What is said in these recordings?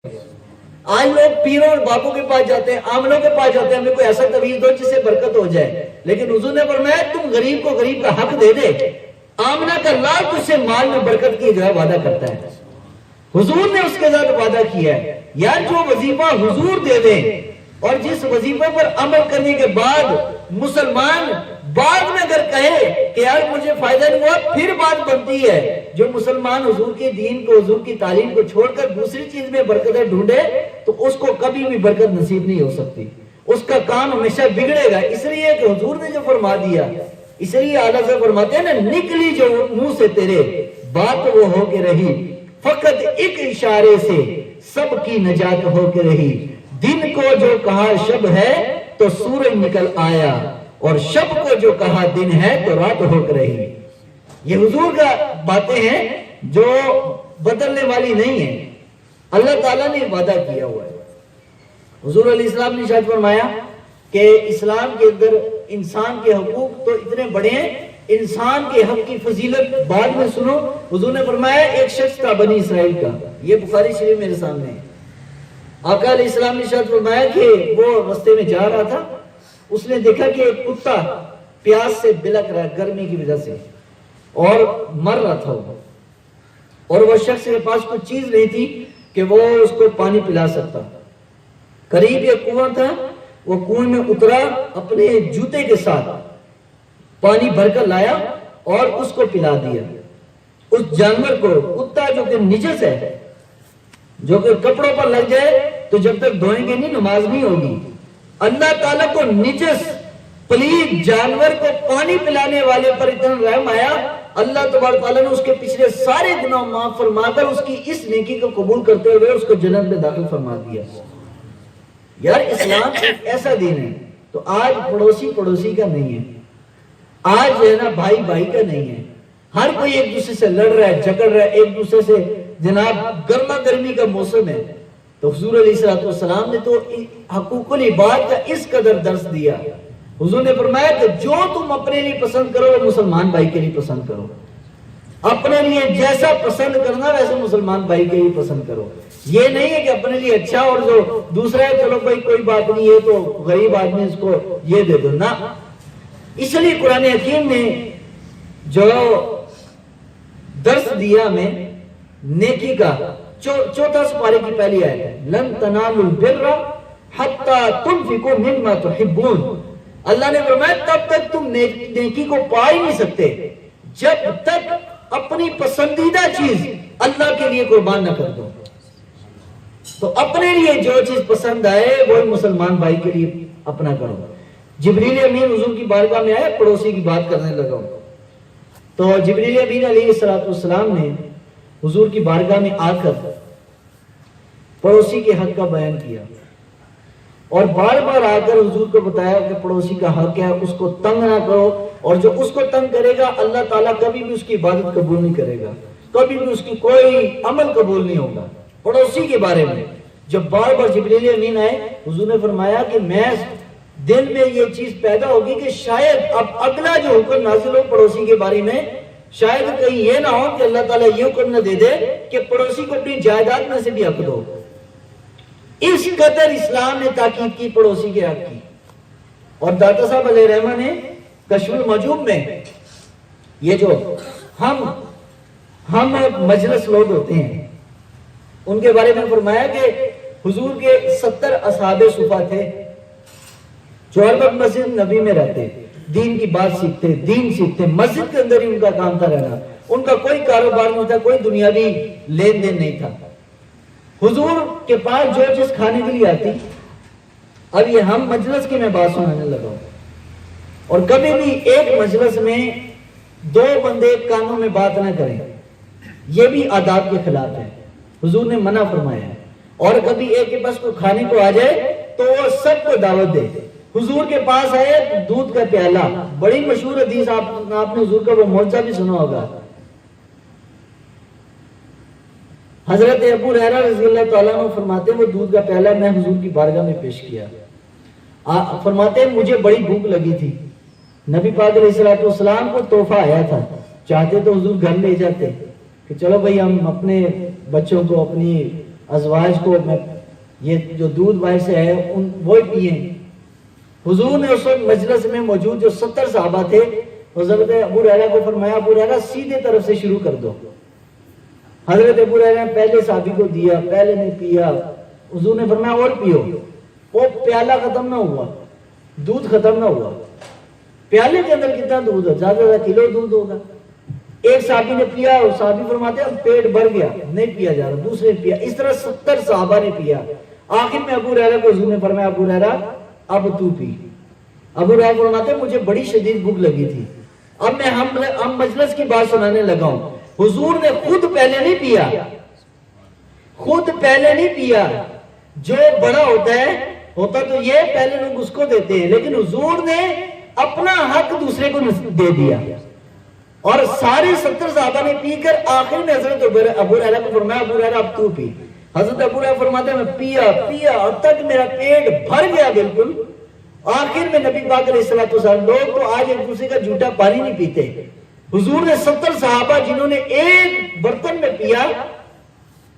آج لوگ پیروں اور بابوں کے پاس جاتے ہیں، عاملوں کے پاس جاتے ہیں، ہمیں کوئی ایسا تویز دو جس سے برکت ہو جائے، لیکن حضور نے فرمایا تم غریب کو غریب کا حق دے دے، آمنہ کا لال تجھ سے مال میں برکت کی جو ہے وعدہ کرتا ہے۔ حضور نے اس کے ساتھ وعدہ کیا ہے یار جو وظیفہ حضور دے دیں اور جس وظیفے پر عمل کرنے کے بعد مسلمان بعد میں اگر کہے کہ یار مجھے فائدہ نہیں ہوا، پھر بات بنتی ہے۔ جو مسلمان حضور کے دین کو، حضور کی تعلیم کو چھوڑ کر دوسری چیز میں برکتیں ڈھونڈے تو اس کو کبھی بھی برکت نصیب نہیں ہو سکتی، اس کا کام ہمیشہ بگڑے گا۔ اس لیے کہ حضور نے جو فرما دیا، اس لیے اعلیٰ سے فرماتے ہیں نا، نکلی جو منہ سے تیرے بات وہ ہو کے رہی، فقط ایک اشارے سے سب کی نجات ہو کے رہی۔ دن کو جو کہا شب ہے تو سورج نکل آیا، اور شب کو جو کہا دن ہے تو رات ہو کے رہی۔ یہ حضور کا باتیں ہیں جو بدلنے والی نہیں ہیں، اللہ تعالیٰ نے وعدہ کیا ہوا ہے۔ حضور علیہ السلام نے ارشاد فرمایا کہ اسلام کے اندر انسان کے حقوق تو اتنے بڑے ہیں، انسان کے حق کی فضیلت بعد میں سنو۔ حضور نے فرمایا ایک شخص تھا بنی اسرائیل کا، یہ بخاری شریف میرے سامنے ہے، آقا علیہ السلام نے ارشاد فرمایا کہ وہ رستے میں جا رہا تھا، اس نے دیکھا کہ ایک کتا پیاس سے بلک رہا ہے گرمی کی وجہ سے اور مر رہا تھا وہ، اور وہ شخص کے پاس کوئی چیز نہیں تھی کہ وہ اس کو پانی پلا سکتا۔ قریب ایک کنواں تھا، وہ کنویں میں اترا، اپنے جوتے کے ساتھ پانی بھر کر لایا اور اس کو پلا دیا۔ اس جانور کو، کتا جو کہ نجس ہے، جو کہ کپڑوں پر لگ جائے تو جب تک دھوئیں گے نہیں نماز نہیں ہوگی، اللہ تعالیٰ کو نجس پلید جانور کو پانی پلانے والے پر اتنا رحم آیا، اللہ تبارک تعالیٰ نے اس کے پچھلے سارے گناہ معاف فرما کر اس کی اس نیکی کو قبول کرتے ہوئے اس کو جنت میں داخل فرما دیا۔ یار اسلام ایک ایسا دین ہے، تو آج پڑوسی پڑوسی کا نہیں ہے، آج جو ہے نا بھائی بھائی کا نہیں ہے، ہر کوئی ایک دوسرے سے لڑ رہا ہے، جھگڑ رہا ہے ایک دوسرے سے، جناب گرما گرمی کا موسم ہے۔ تو حضور علیہ السلام نے تو حقوق العباد کا اس قدر درس دیا۔ حضور نے فرمایا کہ جو تم اپنے لیے پسند کرو وہ مسلمان بھائی کے لیے پسند کرو، اپنے لیے جیسا پسند کرنا ویسے مسلمان بھائی کے لیے پسند کرو۔ یہ نہیں ہے کہ اپنے لیے اچھا اور جو دوسرا ہے چلو بھائی کوئی بات نہیں ہے تو غریب آدمی اس کو یہ دے دو، نہ۔ اس لیے قرآن حکیم نے جو درس دیا ہمیں نیکی کا، چوتھا سپارے کی پہلی آیت ہے، لن تنالوا البر حتی تنفقوا مما تحبون۔ اللہ نے فرمایا تب تک تم نیکی کو پا ہی نہیں سکتے جب تک اپنی پسندیدہ چیز اللہ کے لیے قربان نہ کر دو۔ تو اپنے لیے جو چیز پسند آئے وہی مسلمان بھائی کے لیے اپنا کرو۔ جبریل امین حضور کی بارگاہ میں آئے، پڑوسی کی بات کرنے لگا، تو جبریل امین علیہ السلام نے حضور کی بارگاہ میں آ کر پڑوسی کے حق کا بیان کیا اور بار بار آ کر حضور کو بتایا کہ پڑوسی کا حق ہے، اس کو تنگ نہ کرو، اور جو اس کو تنگ کرے گا اللہ تعالیٰ کبھی بھی اس کی عبادت قبول نہیں کرے گا، کبھی بھی اس کی کوئی عمل قبول نہیں ہوگا۔ پڑوسی کے بارے میں جب بار بار جبریل امین آئے، حضور نے فرمایا کہ میں دل میں یہ چیز پیدا ہوگی کہ شاید اب اگلا جو حکم نازل ہو پڑوسی کے بارے میں، شاید کہیں یہ نہ ہو کہ اللہ تعالیٰ یہ حکم نہ دے دے کہ پڑوسی کو اپنی جائیداد میں سے بھی حق دو۔ اس قدر اسلام نے تاکید کی پڑوسی کے حق کی۔ اور داتا صاحب علیہ رحمہ نے کشف المجوب میں یہ جو ہم مجلس لوگ ہوتے ہیں ان کے بارے میں فرمایا کہ حضور کے 70 اصحاب صفا تھے جو ہر وقت مسجد نبی میں رہتے، دین کی بات سیکھتے، دین سیکھتے، مسجد کے اندر ہی ان کا کام تھا رہنا، ان کا کوئی کاروبار نہیں تھا، کوئی دنیاوی لین دین نہیں تھا۔ حضور کے پاس جو چیز کھانے کے لیے آتی، اب یہ ہم مجلس کی میں بات سنانے لگا ہوں، اور کبھی بھی ایک مجلس میں 2 بندے کانوں میں بات نہ کریں، یہ بھی آداب کے خلاف ہے، حضور نے منع فرمایا ہے۔ اور کبھی ایک کے پاس کوئی کھانے کو آ جائے تو وہ سب کو دعوت دے۔ حضور کے پاس ہے دودھ کا پیالہ، بڑی مشہور حدیث، آپ نے حضور کا وہ معجزہ بھی سنا ہوگا۔ حضرت ابو ہریرہ رضی اللہ تعالیٰ عنہ فرماتے ہیں وہ دودھ کا پیالہ میں حضور کی بارگاہ میں پیش کیا، فرماتے ہیں مجھے بڑی بھوک لگی تھی، نبی پاک علیہ السلام کو تحفہ آیا تھا، چاہتے تو حضور گھر لے جاتے کہ چلو بھائی ہم اپنے بچوں کو، اپنی ازواج کو میں یہ جو دودھ باہر سے ہے وہی پیئیں. حضور نے اس وقت مجلس میں موجود جو 70 صحابہ تھے حضرت ابو ہریرہ کو فرمایا ابو ہریرہ سیدھے طرف سے شروع کر دو. حضرت ابو ہریرہ نے پہلے صحابی کو دیا, پہلے نے پیا. حضور نے فرمایا اور پیو. وہ پیالہ ختم نہ ہوا, دودھ ختم نہ ہوا. پیالے کے اندر کتنا دودھ ہے؟ زیادہ زیادہ کلو دودھ ہوگا. ایک صحابی نے پیا اور صحابی فرماتے ہیں پیٹ بھر گیا, نہیں پیا جا رہا. دوسرے نے پیا. اس طرح 70 صحابہ نے پیا. آخر میں ابو ہریرہ کو حضور نے فرمایا ابو ہریرہ اب تو پی. ابو ہریرہ فرماتے ہیں مجھے بڑی شدید بھوک لگی تھی, اب میں ہم مجلس کی بات سنانے لگا ہوں. حضور نے خود پہلے نہیں پیا, خود پہلے نہیں پیا. جو بڑا ہوتا تو یہ پہلے لوگ اس کو دیتے ہیں, لیکن حضور نے اپنا حق دوسرے کو دے دیا. اور سارے 70 صحابہ نے پی کر آخر میں حضرت ابو ہریرہ کو فرمایا ابو ہریرہ اب تو پی. حضرت ابو ہریرہ فرماتے ہیں میں پیا اور تک میرا پیٹ بھر گیا بالکل. آخر میں نبی پاک علیہ الصلوۃ والسلام, لوگ تو آج ایک دوسرے کا جھوٹا پانی نہیں پیتے. حضور نے 70 صحابہ جنہوں نے ایک برتن میں پیا,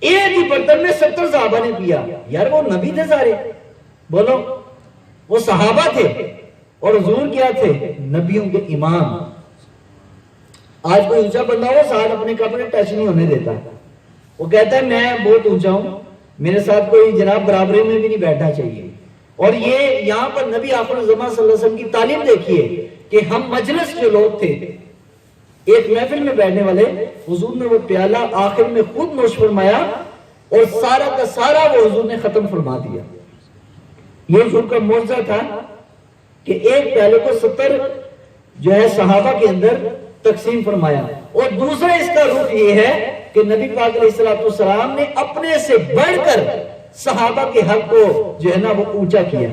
ایک ہی برتن میں 70 صحابہ نے پیا. یار وہ نبی تھے سارے, بولو وہ صحابہ تھے اور حضور کیا تھے؟ نبیوں کے امام. آج کوئی اونچا بندہ ہو ساتھ اپنے کپڑے ٹچ نہیں ہونے دیتا. وہ کہتا ہے میں بہت اونچا ہوں, میرے ساتھ کوئی جناب برابری میں بھی نہیں بیٹھنا چاہیے. اور یہ یہاں پر نبی آخر الزمان صلی اللہ علیہ وسلم کی تعلیم دیکھیے کہ ہم مجلس جو لوگ تھے ایک محفل میں بیٹھنے والے, حضور نے وہ پیالہ آخر میں خود نوش فرمایا اور سارا کا سارا وہ حضور نے ختم فرما دیا. یہ حضور کا معجزہ تھا کہ ایک پیالے کو 70 جو ہے صحابہ کے اندر تقسیم فرمایا. اور دوسرا اس کا رخ یہ ہے کہ نبی پاک علیہ السلام نے اپنے سے بڑھ کر صحابہ کے حق کو جو ہے نا وہ اونچا کیا,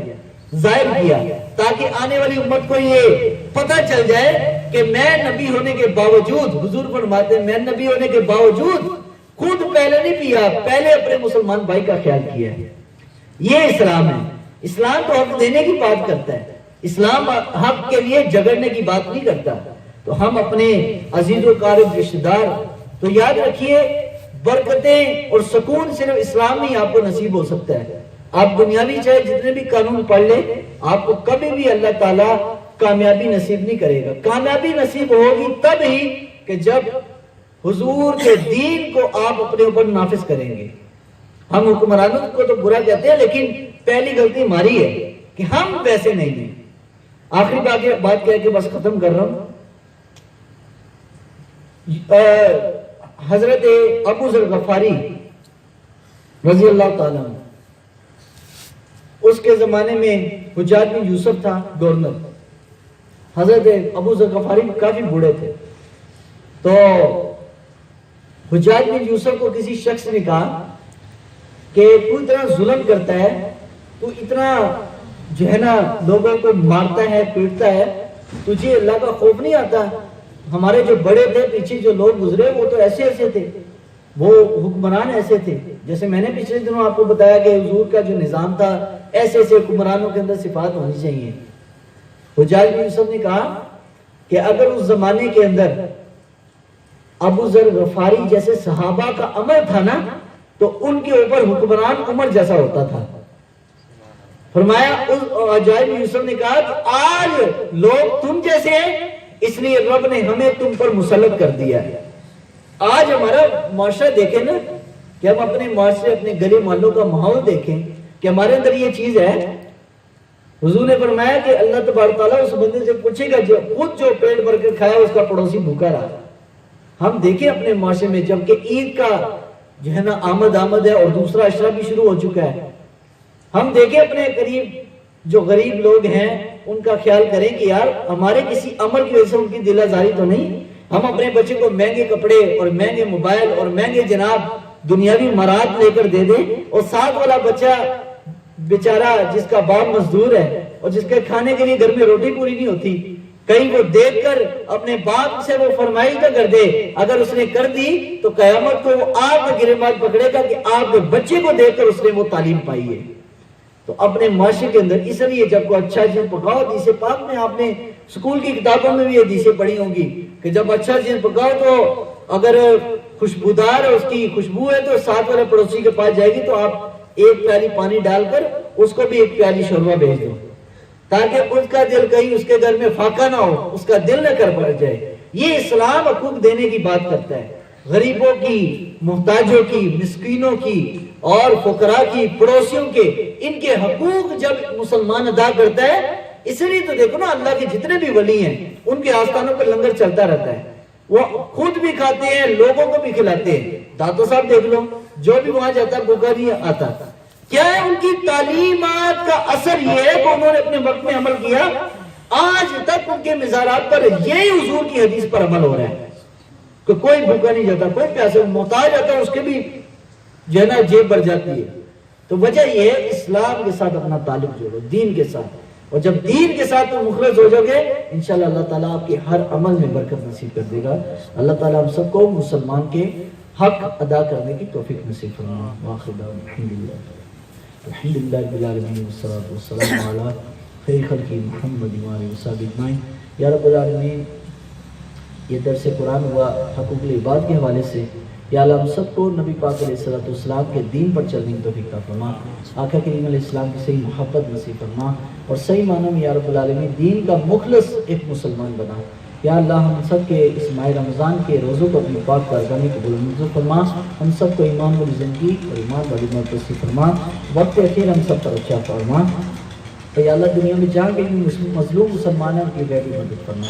ظاہر کیا, تاکہ آنے والی امت کو یہ پتہ چل جائے کہ میں نبی ہونے کے باوجود, حضور فرماتے ہیں میں نبی ہونے کے باوجود خود پہلے نہیں پیا, پہلے اپنے مسلمان بھائی کا خیال کیا ہے. یہ اسلام ہے. اسلام تو حق دینے کی بات کرتا ہے, اسلام حق کے لیے جھگڑنے کی بات نہیں کرتا. تو ہم اپنے عزیز و قارب رشتہ دار, تو یاد رکھیے برکتیں اور سکون صرف اسلام میں آپ کو نصیب ہو سکتا ہے. آپ دنیاوی چاہے جتنے بھی قانون پڑھ لیں, آپ کو کبھی بھی اللہ تعالیٰ کامیابی نصیب نہیں کرے گا. کامیابی نصیب ہوگی تب ہی کہ جب حضور کے دین کو آپ اپنے اوپر نافذ کریں گے. ہم حکمرانوں کو تو برا کہتے ہیں, لیکن پہلی غلطی ہماری ہے کہ ہم ویسے نہیں ہیں. آخری بات کہہ کے بس ختم کر رہا ہوں. حضرت ابو ذر غفاری رضی اللہ تعالیٰ عنہ, اس کے زمانے میں حجاج بن یوسف تھا گورنر. حضرت ابو ذر غفاری کافی بوڑھے تھے. تو حجاج بن یوسف کو کسی شخص نے کہا کہ تو اتنا ظلم کرتا ہے, تو اتنا جو ہے نا لوگوں کو مارتا ہے پیٹتا ہے, تجھے اللہ کا خوف نہیں آتا؟ ہمارے جو بڑے تھے پیچھے جو لوگ گزرے وہ تو ایسے ایسے تھے, وہ حکمران ایسے تھے. جیسے میں نے پچھلے دنوں آپ کو بتایا کہ حضور کا جو نظام تھا ایسے ایسے حکمرانوں کے اندر صفات ہونی چاہیے. حجاج بن یوسف نے کہا کہ اگر اس زمانے کے اندر ابو ذر غفاری جیسے صحابہ کا عمل تھا نا, تو ان کے اوپر حکمران عمر جیسا ہوتا تھا. فرمایا حجاج بن یوسف نے کہا کہ آج لوگ تم جیسے ہیں, اس لیے رب نے ہمیں تم پر مسلط کر دیا ہے. آج ہمارا معاشرہ دیکھیں نا, کہ ہم اپنے معاشرے اپنے گلی محلوں کا ماحول دیکھیں کہ ہمارے اندر یہ چیز ہے. حضور نے فرمایا کہ اللہ تبارک تعالیٰ اس بندے سے پوچھے گا جو خود جو پیٹ بھر کر کھایا اس کا پڑوسی بھوکا رہا. ہم دیکھیں اپنے معاشرے میں جبکہ عید کا جو ہے نا آمد ہے اور دوسرا اشرا بھی شروع ہو چکا ہے, ہم دیکھیں اپنے قریب جو غریب لوگ ہیں ان کا خیال کریں کہ یار ہمارے کسی عمل کی وجہ سے ان کی دل آزاری تو نہیں, ہم اپنے بچے کو مہنگے کپڑے اور مہنگے موبائل اور مہنگے جناب دنیاوی مراد لے کر دے دیں, اور ساتھ والا بچہ بیچارہ جس کا باپ مزدور ہے اور جس کے کھانے کے لیے گھر میں روٹی پوری نہیں ہوتی, کہیں وہ دیکھ کر اپنے باپ سے وہ فرمائش نہ کر دے. اگر اس نے کر دی تو قیامت کو وہ آپ کو گریبان پکڑے گا کہ آپ کے بچے کو دیکھ کر اس نے وہ تعلیم پائی ہے. تو اپنے معاشرے کے اندر اس لیے جب کوئی اچھا چیز پکاؤ, حدیث پاک میں آپ نے اسکول کی کتابوں میں بھی حدیثیں پڑھی ہوں گی کہ جب اچھا چیز پکاؤ تو اگر خوشبودار ہے، اس کی خوشبو ہے، تو ساتھ والے پڑوسی کے پاس جائے گی تو آپ ایک پیالی پانی ڈال کر اس کو بھی ایک پیالی شوربہ بھیج دو، تاکہ اس کا دل کہیں اس کے گھر میں فاقہ نہ ہو، اس کا دل نہ کر پڑ جائے۔ یہ اسلام حقوق دینے کی بات کرتا ہے، غریبوں کی، محتاجوں کی، مسکینوں کی اور فقراء کی، پڑوسیوں کے، ان کے حقوق جب مسلمان ادا کرتا ہے۔ اس لیے تو دیکھو نا، اللہ کے جتنے بھی ولی ہیں ان کے آستانوں پر لنگر چلتا رہتا ہے، وہ خود بھی کھاتے ہیں، لوگوں کو بھی کھلاتے ہیں۔ داتا صاحب دیکھ لو، جو بھی وہاں جاتا بھوکا نہیں آتا۔ کیا ہے ان کی تعلیمات کا اثر؟ یہ ہے کہ انہوں نے اپنے وقت میں عمل کیا، آج تک ان کے مزارات پر یہی حضور کی حدیث پر عمل ہو رہا ہے کہ کوئی بھوکا نہیں جاتا، کوئی پیاسا محتاج آتا ہے اس کے بھی جو ہے نا جیب بھر جاتی ہے۔ تو وجہ یہ ہے اسلام کے ساتھ اپنا تعلق جوڑو، دین کے ساتھ، اور جب دین کے ساتھ تم مخلص ہو جاؤ گے انشاءاللہ اللہ تعالیٰ آپ کے ہر عمل میں برکت نصیب کر دے گا۔ اللہ تعالیٰ ہم سب کو مسلمان کے حق ادا کرنے کی توفیق نصیب فرمائے۔ وآخر دعوانا الحمدللہ رب العالمین والصلاة والسلام علی خیر خلق محمد وآلہ وصحبہ اجمعین۔ یا رب العالمین، یہ درس قرآن ہوا حقوق العباد کے حوالے سے، یا اللہ ہم سب کو نبی پاک علیہ السلام کے دین پر چلنے کی توفیق عطا فرما، آقا کریم علیہ السلام کی صحیح محبت نصیب فرما، اور صحیح معنوں میں یا رب العالمین دین کا مخلص ایک مسلمان بنا۔ یا اللہ ہم سب کے اس ماہ رمضان کے روزوں کو اپنی پاک بارگاہ میں قبول منظور فرما، ہم سب کو ایمان والی زندگی اور ایمان والی موت نصیب فرما، وقت اخیر ہم سب پر اچھا فرما، تو یا اللہ دنیا میں جہاں کہیں مظلوم مسلمان ہیں ان کی غیبی مدد فرما۔